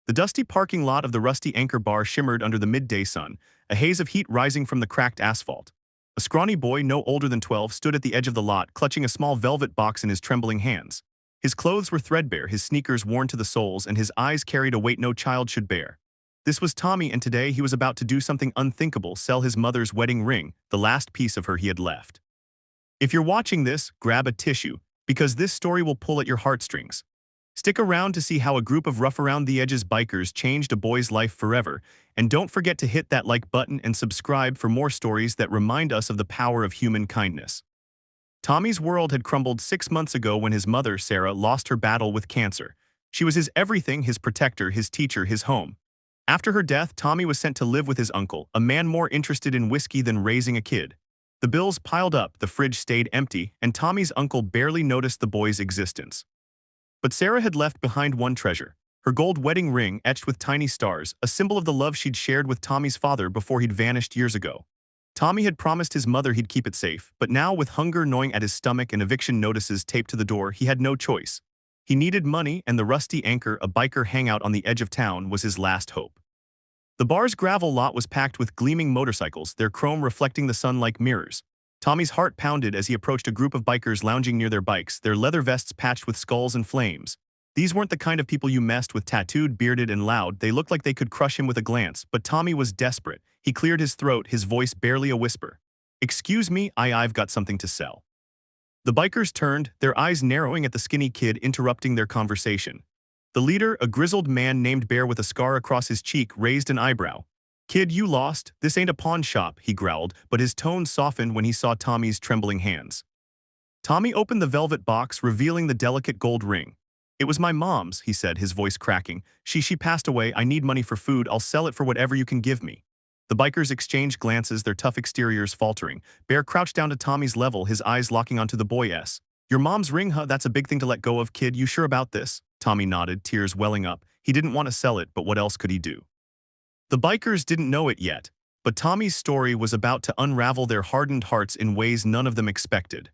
The dusty parking lot of the Rusty Anchor bar shimmered under the midday sun, a haze of heat rising from the cracked asphalt. A scrawny boy no older than 12 stood at the edge of the lot, clutching a small velvet box in his trembling hands. His clothes were threadbare, his sneakers worn to the soles, and his eyes carried a weight no child should bear. This was Tommy, and today he was about to do something unthinkable: sell his mother's wedding ring, the last piece of her he had left. If you're watching this, grab a tissue, because this story will pull at your heartstrings. Stick around to see how a group of rough-around-the-edges bikers changed a boy's life forever, and don't forget to hit that like button and subscribe for more stories that remind us of the power of human kindness. Tommy's world had crumbled 6 months ago when his mother, Sarah, lost her battle with cancer. She was his everything, his protector, his teacher, his home. After her death, Tommy was sent to live with his uncle, a man more interested in whiskey than raising a kid. The bills piled up, the fridge stayed empty, and Tommy's uncle barely noticed the boy's existence. But Sarah had left behind one treasure: her gold wedding ring etched with tiny stars, a symbol of the love she'd shared with Tommy's father before he'd vanished years ago. Tommy had promised his mother he'd keep it safe, but now, with hunger gnawing at his stomach and eviction notices taped to the door, he had no choice. He needed money, and the Rusty Anchor, a biker hangout on the edge of town, was his last hope. The bar's gravel lot was packed with gleaming motorcycles, their chrome reflecting the sun like mirrors. Tommy's heart pounded as he approached a group of bikers lounging near their bikes, their leather vests patched with skulls and flames. These weren't the kind of people you messed with: tattooed, bearded, and loud. They looked like they could crush him with a glance, but Tommy was desperate. He cleared his throat, his voice barely a whisper. "Excuse me, I've got something to sell." The bikers turned, their eyes narrowing at the skinny kid interrupting their conversation. The leader, a grizzled man named Bear with a scar across his cheek, raised an eyebrow. "Kid, you lost. This ain't a pawn shop," he growled, but his tone softened when he saw Tommy's trembling hands. Tommy opened the velvet box, revealing the delicate gold ring. "It was my mom's," he said, his voice cracking. She passed away. I need money for food. I'll sell it for whatever you can give me." The bikers exchanged glances, their tough exteriors faltering. Bear crouched down to Tommy's level, his eyes locking onto the boy's. "Your mom's ring, huh? That's a big thing to let go of, kid. You sure about this?" Tommy nodded, tears welling up. He didn't want to sell it, but what else could he do? The bikers didn't know it yet, but Tommy's story was about to unravel their hardened hearts in ways none of them expected.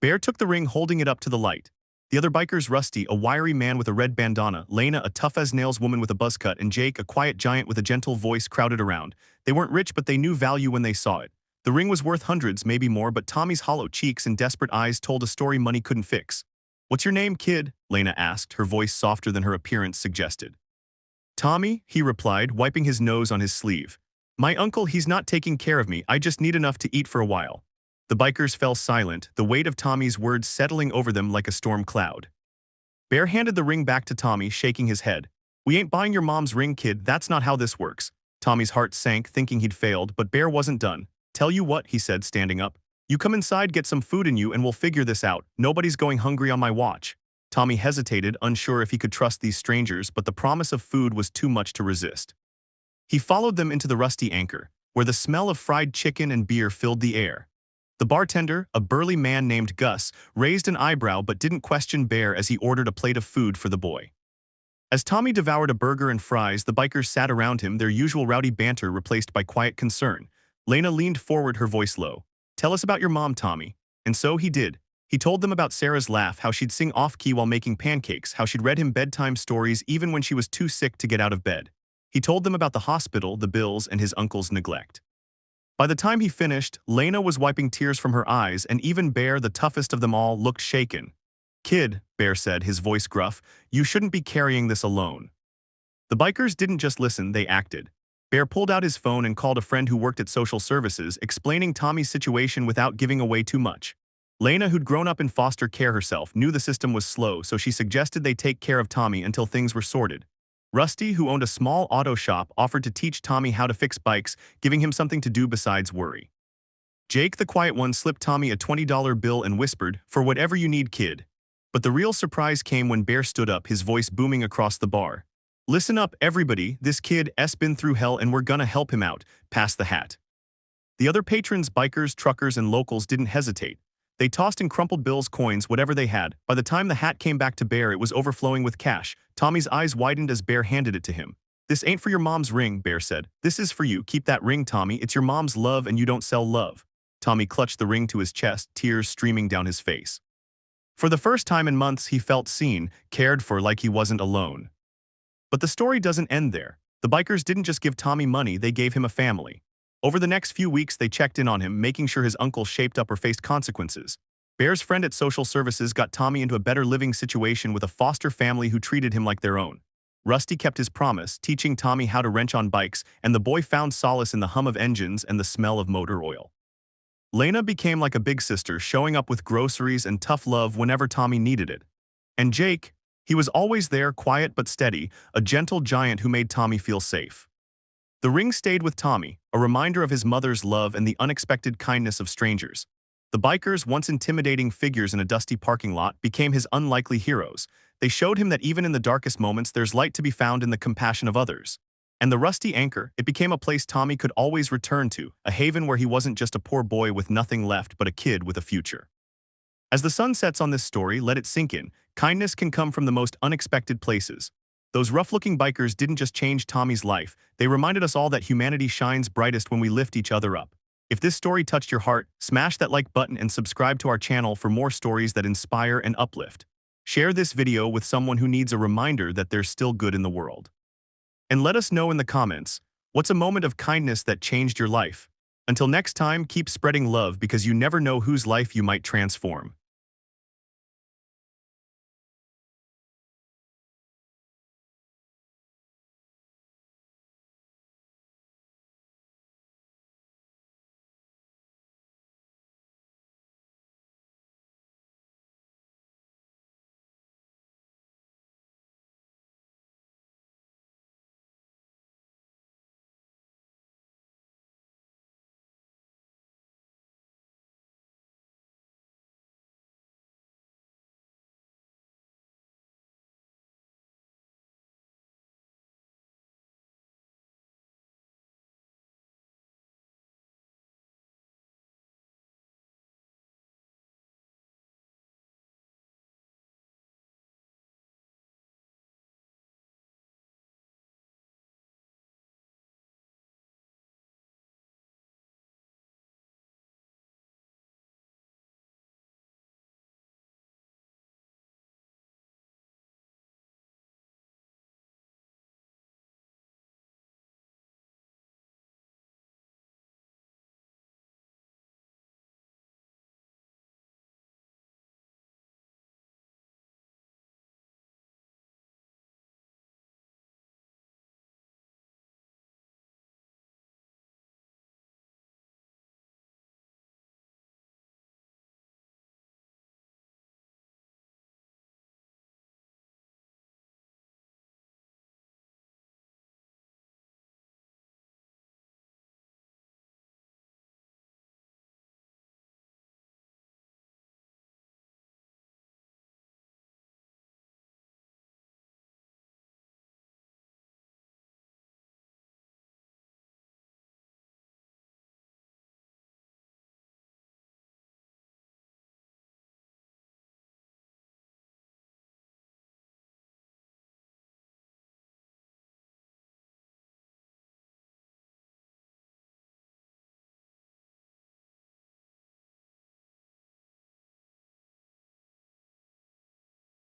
Bear took the ring, holding it up to the light. The other bikers, Rusty, a wiry man with a red bandana, Lena, a tough-as-nails woman with a buzz cut, and Jake, a quiet giant with a gentle voice, crowded around. They weren't rich, but they knew value when they saw it. The ring was worth hundreds, maybe more, but Tommy's hollow cheeks and desperate eyes told a story money couldn't fix. "What's your name, kid?" Lena asked, her voice softer than her appearance suggested. "Tommy," he replied, wiping his nose on his sleeve. "My uncle, he's not taking care of me. I just need enough to eat for a while." The bikers fell silent, the weight of Tommy's words settling over them like a storm cloud. Bear handed the ring back to Tommy, shaking his head. "We ain't buying your mom's ring, kid. That's not how this works." Tommy's heart sank, thinking he'd failed, but Bear wasn't done. "Tell you what," he said, standing up. "You come inside, get some food in you, and we'll figure this out. Nobody's going hungry on my watch." Tommy hesitated, unsure if he could trust these strangers, but the promise of food was too much to resist. He followed them into the Rusty Anchor, where the smell of fried chicken and beer filled the air. The bartender, a burly man named Gus, raised an eyebrow but didn't question Bear as he ordered a plate of food for the boy. As Tommy devoured a burger and fries, the bikers sat around him, their usual rowdy banter replaced by quiet concern. Lena leaned forward, her voice low. "Tell us about your mom, Tommy." And so he did. He told them about Sarah's laugh, how she'd sing off-key while making pancakes, how she'd read him bedtime stories even when she was too sick to get out of bed. He told them about the hospital, the bills, and his uncle's neglect. By the time he finished, Lena was wiping tears from her eyes, and even Bear, the toughest of them all, looked shaken. "Kid," Bear said, his voice gruff, "you shouldn't be carrying this alone." The bikers didn't just listen, they acted. Bear pulled out his phone and called a friend who worked at social services, explaining Tommy's situation without giving away too much. Lena, who'd grown up in foster care herself, knew the system was slow, so she suggested they take care of Tommy until things were sorted. Rusty, who owned a small auto shop, offered to teach Tommy how to fix bikes, giving him something to do besides worry. Jake, the quiet one, slipped Tommy a $20 bill and whispered, "For whatever you need, kid." But the real surprise came when Bear stood up, his voice booming across the bar. "Listen up, everybody, this kid's been through hell and we're gonna help him out. Pass the hat." The other patrons, bikers, truckers, and locals didn't hesitate. They tossed in crumpled bills, coins, whatever they had. By the time the hat came back to Bear, it was overflowing with cash. Tommy's eyes widened as Bear handed it to him. "This ain't for your mom's ring," Bear said. "This is for you. Keep that ring, Tommy. It's your mom's love and you don't sell love." Tommy clutched the ring to his chest, tears streaming down his face. For the first time in months, he felt seen, cared for, like he wasn't alone. But the story doesn't end there. The bikers didn't just give Tommy money, they gave him a family. Over the next few weeks, they checked in on him, making sure his uncle shaped up or faced consequences. Bear's friend at social services got Tommy into a better living situation with a foster family who treated him like their own. Rusty kept his promise, teaching Tommy how to wrench on bikes, and the boy found solace in the hum of engines and the smell of motor oil. Lena became like a big sister, showing up with groceries and tough love whenever Tommy needed it. And Jake, he was always there, quiet but steady, a gentle giant who made Tommy feel safe. The ring stayed with Tommy, a reminder of his mother's love and the unexpected kindness of strangers. The bikers, once intimidating figures in a dusty parking lot, became his unlikely heroes. They showed him that even in the darkest moments, there's light to be found in the compassion of others. And the Rusty Anchor, it became a place Tommy could always return to, a haven where he wasn't just a poor boy with nothing left but a kid with a future. As the sun sets on this story, let it sink in. Kindness can come from the most unexpected places. Those rough-looking bikers didn't just change Tommy's life, they reminded us all that humanity shines brightest when we lift each other up. If this story touched your heart, smash that like button and subscribe to our channel for more stories that inspire and uplift. Share this video with someone who needs a reminder that there's still good in the world. And let us know in the comments, what's a moment of kindness that changed your life? Until next time, keep spreading love because you never know whose life you might transform.